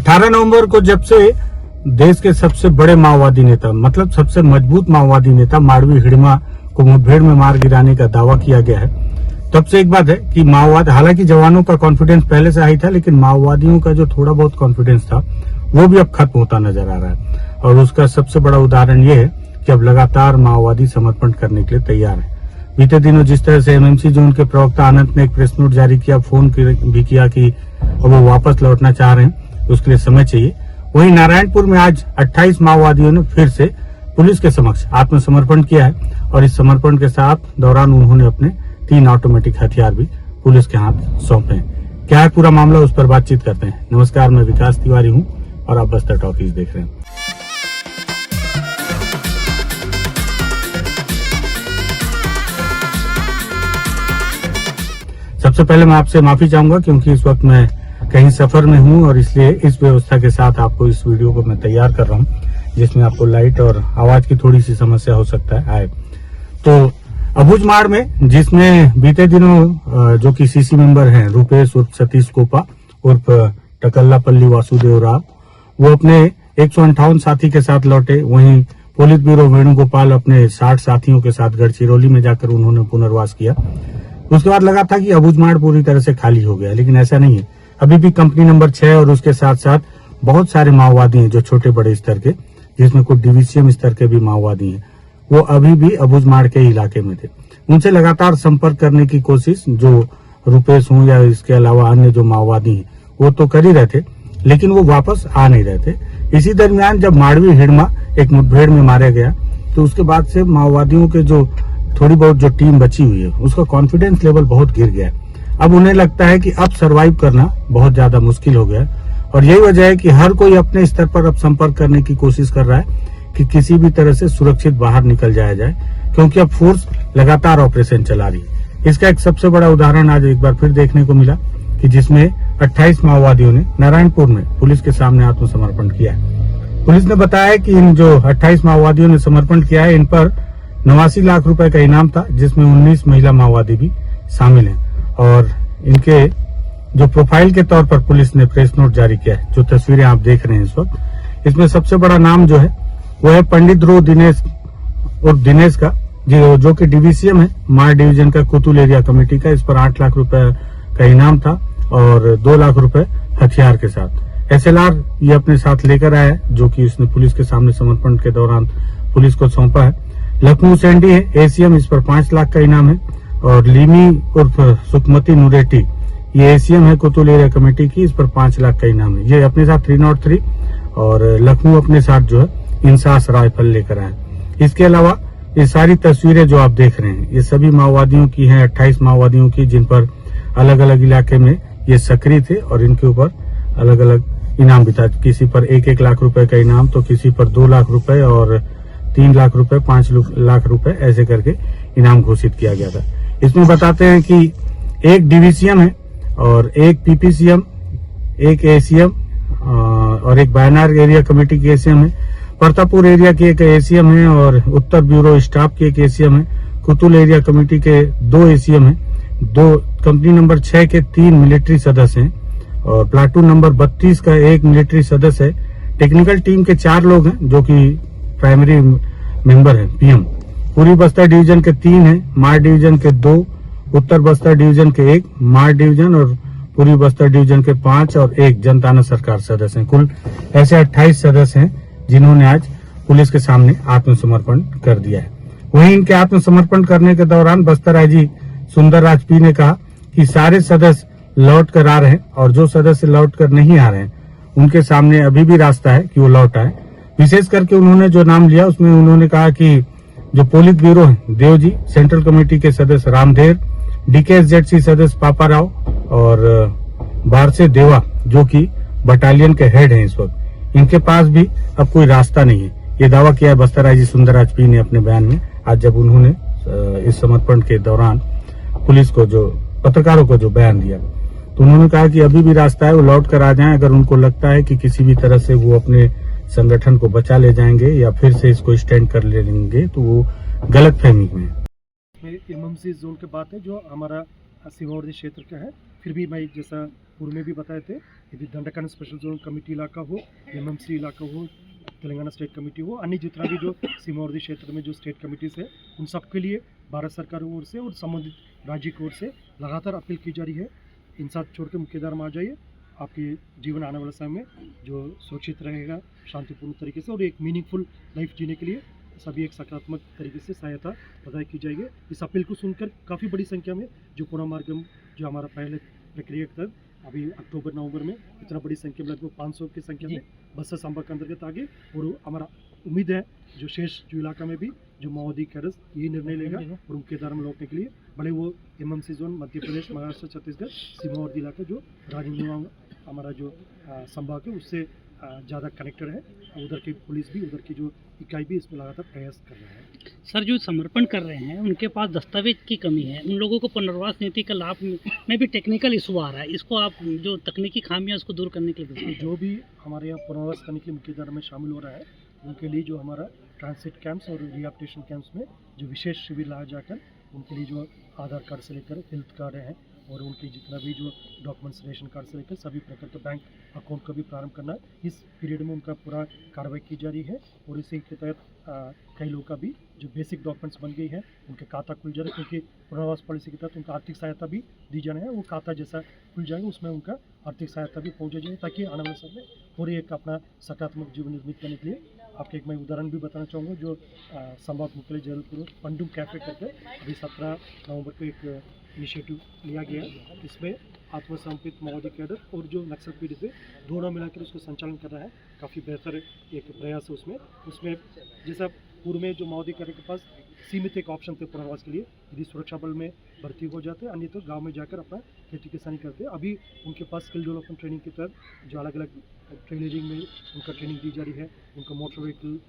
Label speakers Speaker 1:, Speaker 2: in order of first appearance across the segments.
Speaker 1: 18 नवंबर को जब से देश के सबसे बड़े माओवादी नेता, मतलब सबसे मजबूत माओवादी नेता माड़वी हिड़मा को मुठभेड़ में मार गिराने का दावा किया गया है, तब से एक बात है कि माओवाद, हालांकि जवानों का कॉन्फिडेंस पहले से हाई था, लेकिन माओवादियों का जो थोड़ा बहुत कॉन्फिडेंस था वो भी अब खत्म होता नजर आ रहा है। और उसका सबसे बड़ा उदाहरण ये है कि अब लगातार माओवादी समर्पण करने के लिए तैयार है। बीते दिनों जिस तरह से एमएमसी जोन के प्रवक्ता आनंद ने एक प्रेस नोट जारी किया, फोन भी किया कि वो वापस लौटना चाह रहे हैं, उसके लिए समय चाहिए। वहीं नारायणपुर में आज 28 माओवादियों ने फिर से पुलिस के समक्ष आत्मसमर्पण किया है और इस समर्पण के साथ दौरान उन्होंने अपने 3 ऑटोमेटिक हथियार भी पुलिस के हाथ सौंपे हैं। क्या है पूरा मामला, उस पर बातचीत करते हैं। नमस्कार, मैं विकास तिवारी हूं और आप बस्तर टॉकीज देख रहे हैं। सबसे पहले मैं आपसे माफी चाहूंगा क्योंकि इस वक्त मैं कहीं सफर में हूं और इसलिए इस व्यवस्था के साथ आपको इस वीडियो को मैं तैयार कर रहा हूं, जिसमें आपको लाइट और आवाज की थोड़ी सी समस्या हो सकता है। तो अबूझमाड़ में, जिसमें बीते दिनों जो कि सीसी मेंबर हैं रुपेश उर्फ सतीश कोपा उर्फ टकल्लापल्ली वासुदेव राव, वो अपने 158 साथी के साथ लौटे। वहीं पोलित ब्यूरो वेणुगोपाल अपने 60 साथियों के साथ गढ़चिरौली में जाकर उन्होंने पुनर्वास किया। उसके बाद लगा था कि अबूझमाड़ पूरी तरह से खाली हो गया, लेकिन ऐसा नहीं है। अभी भी कंपनी नंबर 6 और उसके साथ साथ बहुत सारे माओवादी हैं जो छोटे बड़े स्तर के, जिसमें कुछ डिवीसीएम स्तर के भी माओवादी हैं, वो अभी भी अबूझमाड़ के इलाके में थे। उनसे लगातार संपर्क करने की कोशिश जो रुपेश हों या इसके अलावा अन्य जो माओवादी हैं वो तो कर ही रहे थे, लेकिन वो वापस आ नहीं रहे थे। इसी दरमियान जब माड़वी हिड़मा एक मुठभेड़ में मारा गया तो उसके बाद से माओवादियों के जो थोड़ी बहुत जो टीम बची हुई है उसका कॉन्फिडेंस लेवल बहुत गिर गया है। अब उन्हें लगता है कि अब सरवाइव करना बहुत ज्यादा मुश्किल हो गया है और यही वजह है कि हर कोई अपने स्तर पर अब संपर्क करने की कोशिश कर रहा है कि किसी भी तरह से सुरक्षित बाहर निकल जाया जाए, क्योंकि अब फोर्स लगातार ऑपरेशन चला रही है। इसका एक सबसे बड़ा उदाहरण आज एक बार फिर देखने को मिला कि जिसमें 28 माओवादियों ने नारायणपुर में पुलिस के सामने आत्मसमर्पण किया है। पुलिस ने बताया कि इन जो 28 माओवादियों ने समर्पण किया है, इन पर 89 लाख रुपए का इनाम था, जिसमें 19 महिला माओवादी भी शामिल हैं। और इनके जो प्रोफाइल के तौर पर पुलिस ने प्रेस नोट जारी किया है, जो तस्वीरें आप देख रहे हैं इस वक्त, इसमें सबसे बड़ा नाम जो है वो है पंडित ध्रुव दिनेश और दिनेश का, जो कि डीवीसीएम है मार डिवीजन का कुतुल एरिया कमेटी का। इस पर 8 लाख रुपए का इनाम था और 2 लाख रुपए हथियार के साथ। एसएलआर ये अपने साथ लेकर आया है, जो कि इसने पुलिस के सामने समर्पण के दौरान पुलिस को सौंपा है। लखनऊ सैंडी है एसीएम, इस पर 5 लाख का इनाम है। और लीमी उर्फ सुखमती नुरेटी ये एसीएम है कुतुल एरिया कमेटी की, इस पर 5 लाख का इनाम है। ये अपने साथ 303 और लखनऊ अपने साथ जो है इंसास राइफल लेकर आए। इसके अलावा ये सारी तस्वीरें जो आप देख रहे हैं ये सभी माओवादियों की हैं, 28 माओवादियों की, जिन पर अलग अलग इलाके में ये सक्रिय थे और इनके ऊपर अलग अलग इनाम भी था। किसी पर 1-1 लाख रुपए का इनाम, तो किसी पर 2 लाख रुपए और 3 लाख रुपए, 5 लाख रुपए ऐसे करके इनाम घोषित किया गया था। इसमें बताते हैं कि एक डीवीसीएम है और एक पीपीसीएम, एक एसीएम और एक बायनार एरिया कमेटी की एसीएम है। परतापुर एरिया की एक एसीएम है और उत्तर ब्यूरो स्टाफ की एक एसीएम है। कुतुल एरिया कमेटी के 2 एसीएम है। 2 कंपनी नंबर 6 के 3 मिलिट्री सदस्य हैं और प्लाटून नंबर 32 का 1 मिलिट्री सदस्य है। टेक्निकल टीम के 4 लोग हैं जो कि प्राइमरी मेंबर है, पीएम। पूरी बस्तर डिवीजन के 3 है, मार डिवीजन के 2, उत्तर बस्तर डिवीजन के 1, मार डिवीजन और पूरी बस्तर डिवीजन के 5 और 1 जनताना सरकार सदस्य हैं। कुल ऐसे 28 सदस्य हैं जिन्होंने आज पुलिस के सामने आत्मसमर्पण कर दिया है। वहीं इनके आत्मसमर्पण करने के दौरान बस्तर आईजी सुंदर राज पी ने कहा कि सारे सदस्य लौट कर आ रहे हैं और जो सदस्य लौट कर नहीं आ रहे हैं उनके सामने अभी भी रास्ता है कि वो लौट आए। विशेष करके उन्होंने जो नाम लिया उसमें उन्होंने कहा कि जो पोलित ब्यूरो है देवजी, सेंट्रल कमेटी के सदस्य रामधेर, डीकेएसजेडसी सदस्य पापा राव और बारसे देवा जो कि बटालियन के हेड हैं इस वक्त, इनके पास भी अब कोई रास्ता नहीं है। ये दावा किया है बस्तर आईजी सुंदर राज पी ने अपने बयान में आज, जब उन्होंने इस समर्पण के दौरान पुलिस को जो पत्रकारों को जो बयान दिया, तो उन्होंने कहा कि अभी भी रास्ता है, वो लौट कर आ जाएं। अगर उनको लगता है कि किसी भी तरह से वो अपने संगठन को बचा ले जाएंगे या फिर से इसको स्टैंड कर लेंगे तो वो गलत फहमी में है।
Speaker 2: मेरी एमएमसी जोन की बात है जो हमारा सीमावर्ती क्षेत्र का है। फिर भी मैं जैसा पूर्व में भी बताए थे, यदि दंडकारण स्पेशल जोन कमेटी इलाका हो, MMC इलाका हो, तेलंगाना स्टेट कमेटी हो, अन्य जितना भी जो सीमावर्ती क्षेत्र में जो स्टेट कमेटीज है, उन सब के लिए भारत सरकार की ओर से और संबंधित राज्य की ओर से लगातार अपील की जा रही है। इंसाफ छोड़ के मुख्यधारा में आ जाइए, आपके जीवन आने वाले समय में जो सुरक्षित रहेगा शांतिपूर्ण तरीके से, और एक मीनिंगफुल लाइफ जीने के लिए सभी एक सकारात्मक तरीके से सहायता प्रदान की जाएगी। इस अपील को सुनकर काफ़ी बड़ी संख्या में जो पुनः मार्गम जो हमारा पहले प्रक्रिया के तहत अभी अक्टूबर नवंबर में इतना बड़ी संख्या में लगभग 500 की संख्या में बस संपर्क के अंतर्गत आगे, और हमारा उम्मीद है जो शेष जो इलाका में भी जो माओवादी कैडर्स यही निर्णय लेगा और उनके धारा में लौटने के लिए, भले वो MMC जोन मध्य प्रदेश, महाराष्ट्र, छत्तीसगढ़ सीमावर्ती इलाका जो राजनीति हमारा जो संभाग है उससे ज़्यादा कनेक्टेड है, उधर की पुलिस भी, उधर की जो इकाई भी इसमें लगातार प्रयास कर रहे हैं।
Speaker 3: सर, जो समर्पण कर रहे हैं उनके पास दस्तावेज की कमी है, उन लोगों को पुनर्वास नीति का लाभ में भी टेक्निकल इशू आ रहा है, इसको आप जो तकनीकी खामियां उसको दूर करने के लिए
Speaker 2: जो भी हमारे यहाँ पुनर्वास करने के लिए मुख्यधारा में शामिल हो रहा है, उनके लिए जो हमारा ट्रांसिट कैंप्स और रिहैबिलिटेशन कैंप्स में जो विशेष शिविर लाया जाकर उनके लिए जो आधार कार्ड से लेकर हेल्थ कार्ड है और उनके जितना भी जो डॉक्यूमेंट्स, रेशन कार्ड से लेकर सभी प्रकार के बैंक अकाउंट का भी प्रारंभ करना है। इस पीरियड में उनका पूरा कार्रवाई की जा रही है, और इसी के तहत कई लोगों का भी जो बेसिक डॉक्यूमेंट्स बन गई है उनके खाता खुल जा रहे हैं, क्योंकि पुनर्वास पॉलिसी के तहत उनका आर्थिक सहायता भी दी जाना है। वो खाता जैसा खुल जाएगा उसमें उनका आर्थिक सहायता भी पहुँचा जाए, ताकि आने वाले समय में पूरी एक अपना सकारात्मक जीवन निर्मित करने के लिए। आपके एक मैं उदाहरण भी बताना चाहूँगा, जो संभाग मुख्यालय जबलपुर पंडुम कैफे करके अभी 17 नवंबर को एक इनिशिएटिव लिया गया, इसमें आत्मसमर्पित माओवादी कैडर और जो नक्सल पीढ़ी से दोनों मिलाकर उसको संचालन कर रहा है। काफ़ी बेहतर एक प्रयास है उसमें जैसा पूर्व में जो माओवादी कैडर के पास सीमित एक ऑप्शन थे पुनर्वास के लिए, यदि सुरक्षा बल में भर्ती हो जाते, अन्य तो गांव में जाकर अपना खेती किसानी करते। अभी उनके पास स्किल डेवलपमेंट ट्रेनिंग के तहत जो अलग अलग ट्रेनिंग में उनका ट्रेनिंग दी जा रही है, उनका मोटर व्हीकल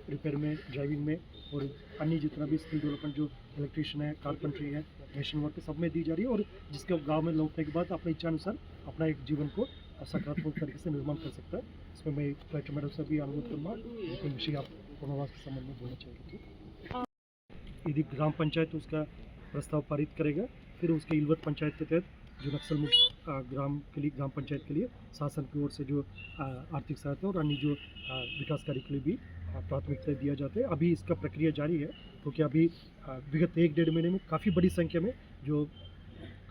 Speaker 2: रिपेयर में, ड्राइविंग में, और अन्य जितना भी स्किल डेवलपमेंट जो इलेक्ट्रीशियन है, कारपेंट्री है, रेशन वर्क सब में दी जा रही है, और जिसके गांव में लौटने के बाद अपनी इच्छानुसार अपना एक जीवन को सकारात्मक तरीके से निर्माण कर सकता है। इसमें मैं कलेक्टर मैडम से भी अनुरोध करूँगा, कोई विषय आप पुनर्वास के संबंध में बोलना चाहिए तो यदि ग्राम पंचायत उसका प्रस्ताव पारित करेगा, फिर उसके इलवत पंचायत के तहत जो नक्सल मुक्त ग्राम के लिए, ग्राम पंचायत के लिए शासन की ओर से जो आर्थिक सहायता और अन्य जो विकास कार्य के लिए भी प्राथमिकता दिया जाता है। अभी इसका प्रक्रिया जारी है, क्योंकि अभी विगत 1-1.5 महीने में काफ़ी बड़ी संख्या में जो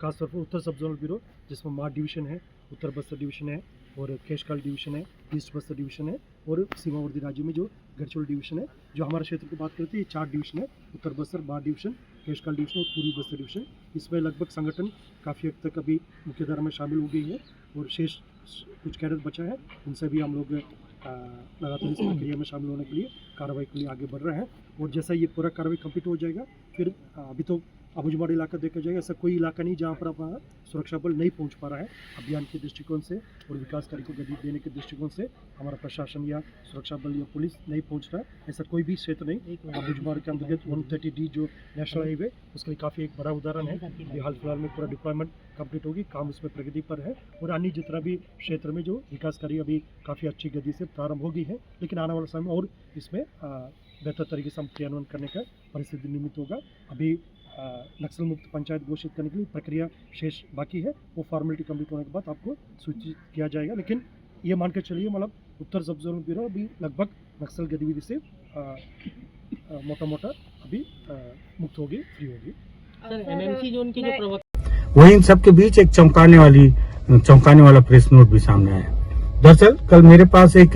Speaker 2: खासतौर पर उत्तर सब जोनल ब्यूरो, जिसमें मार डिवीज़न है, उत्तर बस्तर डिवीज़न है, और केशकाल डिवीज़न है, ईस्ट बस्तर डिवीज़न है, और सीमावर्ती राज्य में जो गढ़चिरौली डिवीज़न है, जो हमारे क्षेत्र की बात करते हैं, ये 4 डिवीज़न है, उत्तर बस्तर, बाढ़ डिवीज़न, केशकाल डिवीज़न और पूर्वी बस्तर डिवीज़न। इसमें लगभग संगठन काफ़ी हद तक अभी मुख्यधारा में शामिल हो गई है, और शेष कुछ कैडर बचा है, उनसे भी हम लोग लगातार इस प्रक्रिया में शामिल होने के लिए कार्रवाई के लिए आगे बढ़ रहे हैं। और जैसा ये पूरा कार्रवाई कंप्लीट हो जाएगा, फिर अभी तो अबुझमाड़ इलाका देखा जाएगा, ऐसा कोई इलाका नहीं जहाँ पर अपना सुरक्षा बल नहीं पहुँच पा रहा है। अभियान के दृष्टिकोण से और विकास कार्य को गति देने के दृष्टिकोण से हमारा प्रशासन या सुरक्षा बल या पुलिस नहीं पहुँच रहा है, ऐसा कोई भी क्षेत्र नहीं। अबुझमाड़ के अंतर्गत 130D जो नेशनल हाईवे, उसके लिए काफ़ी एक बड़ा उदाहरण है। अभी हाल फिलहाल में पूरा डिप्लॉयमेंट कंप्लीट होगी, काम उसमें प्रगति पर है, और अन्य जितना भी क्षेत्र में जो विकास कार्य अभी काफ़ी अच्छी गति से प्रारंभ हो गई है, लेकिन आने वाले समय और इसमें बेहतर तरीके से हम क्रियान्वयन करने का परिस्थिति निर्मित होगा। अभी नक्सल मुक्त पंचायत घोषित करने के लिए प्रक्रिया शेष बाकी है, वो फॉर्मेलिटी कंप्लीट होने के बाद आपको सूचित किया जाएगा। लेकिन ये मान कर चलिए, मतलब उत्तर सब जोनल ब्यूरो अभी लगभग नक्सल गतिविधि से मोटा मोटा अभी मुक्त होगी, फ्री होगी।
Speaker 3: MMC जोन की जो
Speaker 1: वहीं इन सब के बीच एक चौंकाने वाला प्रेस नोट भी सामने आया। दरअसल कल मेरे पास एक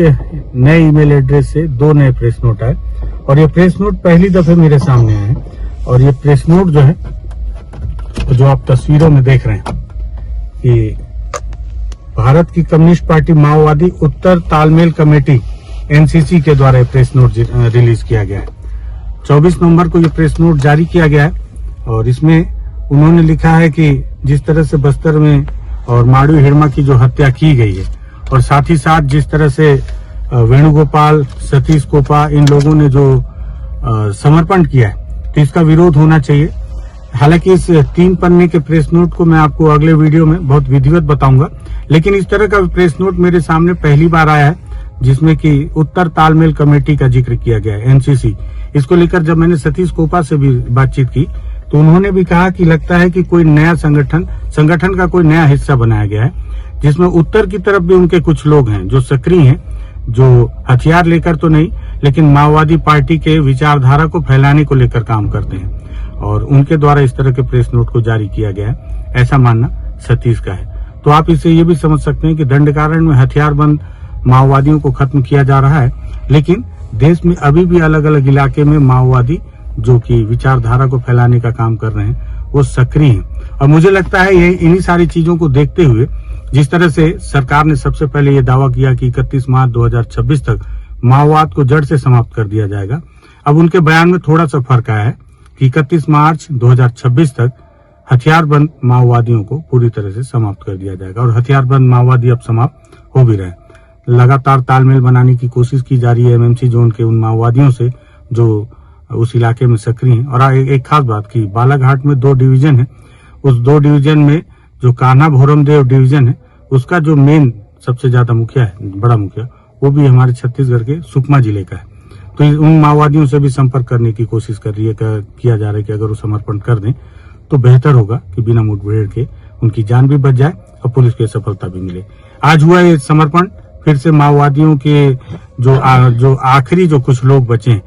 Speaker 1: नए ईमेल एड्रेस से 2 नए प्रेस नोट आए, और ये प्रेस नोट पहली दफे मेरे सामने आए। और ये प्रेस नोट जो है, जो आप तस्वीरों में देख रहे हैं, कि भारत की कम्युनिस्ट पार्टी माओवादी उत्तर तालमेल कमेटी NCC के द्वारा ये प्रेस नोट रिलीज किया गया है। 24 नवंबर को ये प्रेस नोट जारी किया गया है, और इसमें उन्होंने लिखा है कि जिस तरह से बस्तर में और माड़ू हिड़मा की जो हत्या की गई है, और साथ ही साथ जिस तरह से वेणुगोपाल, सतीश कोपा, इन लोगों ने जो समर्पण किया है, तो इसका विरोध होना चाहिए। हालांकि इस 3 पन्ने के प्रेस नोट को मैं आपको अगले वीडियो में बहुत विधिवत बताऊंगा, लेकिन इस तरह का प्रेस नोट मेरे सामने पहली बार आया है, जिसमें कि उत्तर तालमेल कमेटी का जिक्र किया गया है, NCC। इसको लेकर जब मैंने सतीश कोपा से भी बातचीत की, तो तो उन्होंने भी कहा कि लगता है कि कोई नया संगठन का कोई नया हिस्सा बनाया गया है, जिसमें उत्तर की तरफ भी उनके कुछ लोग हैं जो सक्रिय हैं, जो हथियार लेकर तो नहीं लेकिन माओवादी पार्टी के विचारधारा को फैलाने को लेकर काम करते हैं, और उनके द्वारा इस तरह के प्रेस नोट को जारी किया गया है, ऐसा मानना सतीश का है। तो आप इसे ये भी समझ सकते हैं कि दंडकारण्य में हथियारबंद माओवादियों को खत्म किया जा रहा है, लेकिन देश में अभी भी अलग अलग इलाके में माओवादी जो कि विचारधारा को फैलाने का काम कर रहे हैं वो सक्रिय हैं। और मुझे लगता है ये इन्हीं सारी चीजों को देखते हुए जिस तरह से सरकार ने सबसे पहले ये दावा किया कि 31 मार्च 2026 तक माओवाद को जड़ से समाप्त कर दिया जाएगा, अब उनके बयान में थोड़ा सा फर्क आया है कि 31 मार्च 2026 तक हथियारबंद माओवादियों को पूरी तरह से समाप्त कर दिया जाएगा। और हथियारबंद माओवादी अब समाप्त हो भी रहे हैं। लगातार तालमेल बनाने की कोशिश की जा रही है एमएमसी जोन के उन माओवादियों से जो उस इलाके में सक्रिय हैं। और एक खास बात की, बालाघाट में 2 डिवीजन है, उस 2 डिवीजन में जो कान्हा भोरमदेव डिवीजन है उसका जो मेन सबसे ज्यादा मुखिया है, बड़ा मुखिया, वो भी हमारे छत्तीसगढ़ के सुकमा जिले का है। तो उन माओवादियों से भी संपर्क करने की कोशिश किया जा रहा है कि अगर वो समर्पण कर दें तो बेहतर होगा कि बिना मुठभेड़ के उनकी जान भी बच जाए और पुलिस को सफलता भी मिले। आज हुआ ये समर्पण, फिर से माओवादियों के जो आखिरी जो कुछ लोग बचे हैं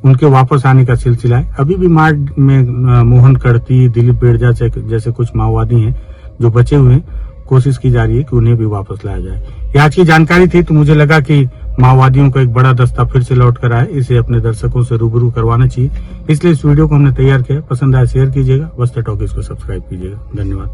Speaker 1: उनके वापस आने का सिलसिला है। अभी भी मार्ग में मोहन कड़ती, दिलीप बेड़जा जैसे कुछ माओवादी हैं जो बचे हुए हैं, कोशिश की जा रही है कि उन्हें भी वापस लाया जाए। ये आज की जानकारी थी, तो मुझे लगा कि माओवादियों का एक बड़ा दस्ता फिर से लौट कर आए, इसे अपने दर्शकों से रूबरू करवाना चाहिए, इसलिए इस वीडियो को हमने तैयार किया। पसंद आया शेयर कीजिएगा, बस्तर टॉकीज को सब्सक्राइब कीजिएगा। धन्यवाद।